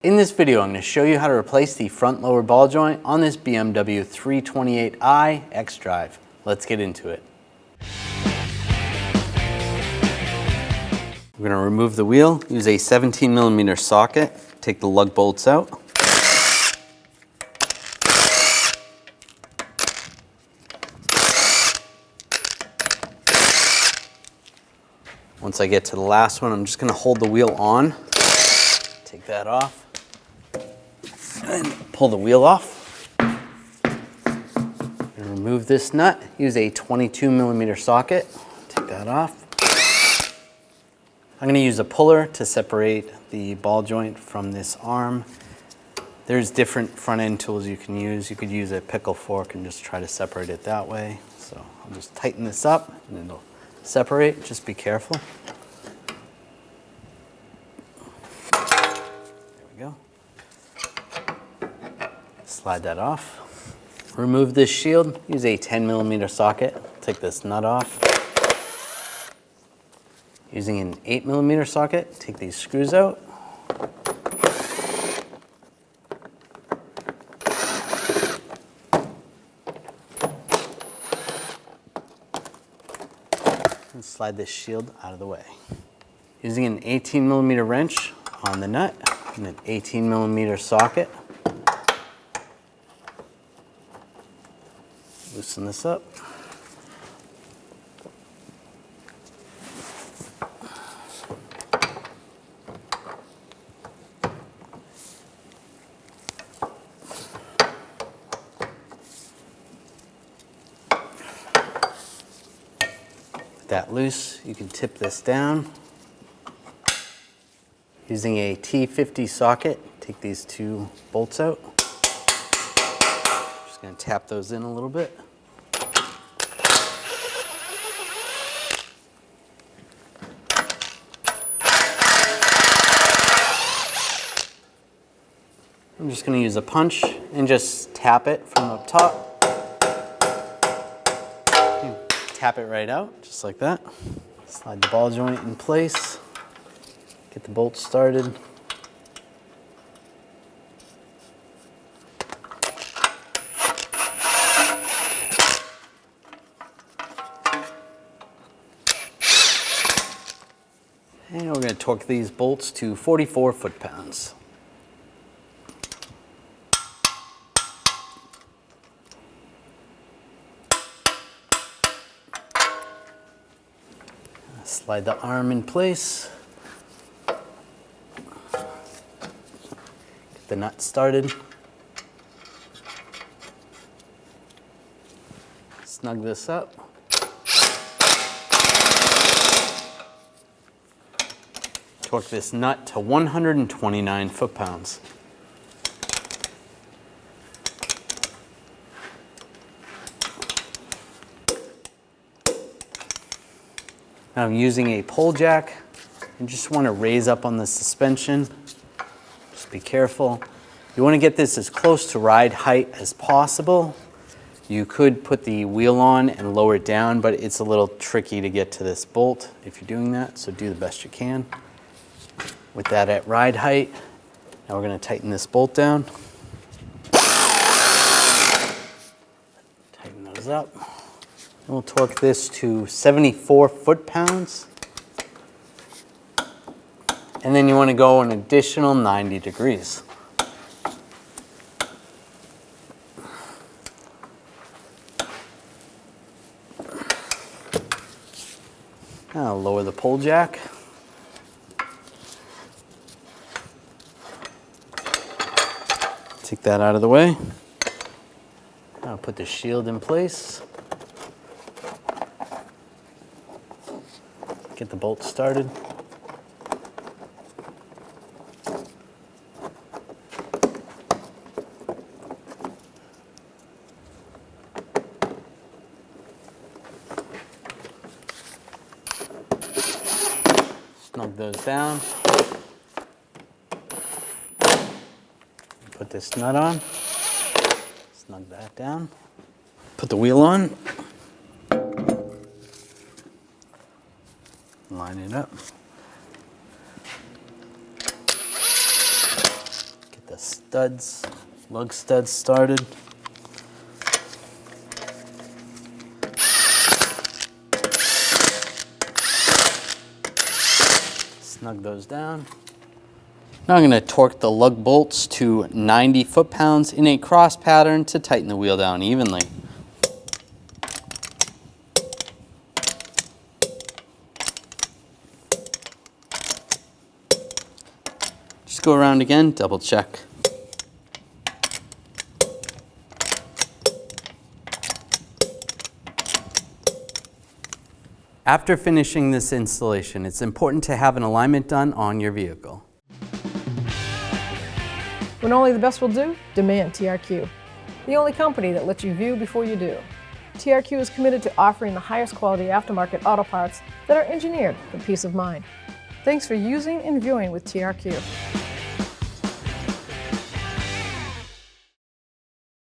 In this video, I'm going to show you how to replace the front lower ball joint on this BMW 328i xDrive. Let's get into it. We're going to remove the wheel, use a 17mm socket, take the lug bolts out. Once I get to the last one, I'm just going to hold the wheel on, take that off, and pull the wheel off. And remove this nut, use a 22mm socket, take that off. I'm going to use a puller to separate the ball joint from this arm. There's different front end tools you can use. You could use a pickle fork and just try to separate it that way. So I'll just tighten this up and it'll separate. Just be careful. There we go. Slide that off. Remove this shield. Use a 10mm socket. Take this nut off. Using an 8mm socket, take these screws out. And slide this shield out of the way. Using an 18mm wrench on the nut and an 18mm socket, loosen this up. That loose, you can tip this down. Using a T50 socket, take these two bolts out. Just going to tap those in a little bit. I'm just going to use a punch and just tap it from up top. Tap it right out, just like that. Slide the ball joint in place. Get the bolts started. And we're going to torque these bolts to 44 foot-pounds. Slide the arm in place. Get the nut started. Snug this up. Torque this nut to 129 foot-pounds. Now I'm using a pull jack and just want to raise up on the suspension. Just be careful. You want to get this as close to ride height as possible. You could put the wheel on and lower it down, but it's a little tricky to get to this bolt if you're doing that, so do the best you can. With that at ride height, now we're going to tighten this bolt down. Tighten those up. And we'll torque this to 74 foot-pounds. And then you want to go an additional 90 degrees. Now I'll lower the pull jack. Take that out of the way. Now I'll put the shield in place. Get the bolt started. Snug those down. Put this nut on. Snug that down. Put the wheel on. line it up. studs, lug studs started. Snug those down. Now I'm going to torque the lug bolts to 90 foot-pounds in a cross pattern to tighten the wheel down evenly. Just go around again, double check. After finishing this installation, it's important to have an alignment done on your vehicle. When only the best will do, demand TRQ. The only company that lets you view before you do. TRQ is committed to offering the highest quality aftermarket auto parts that are engineered for peace of mind. Thanks for using and viewing with TRQ.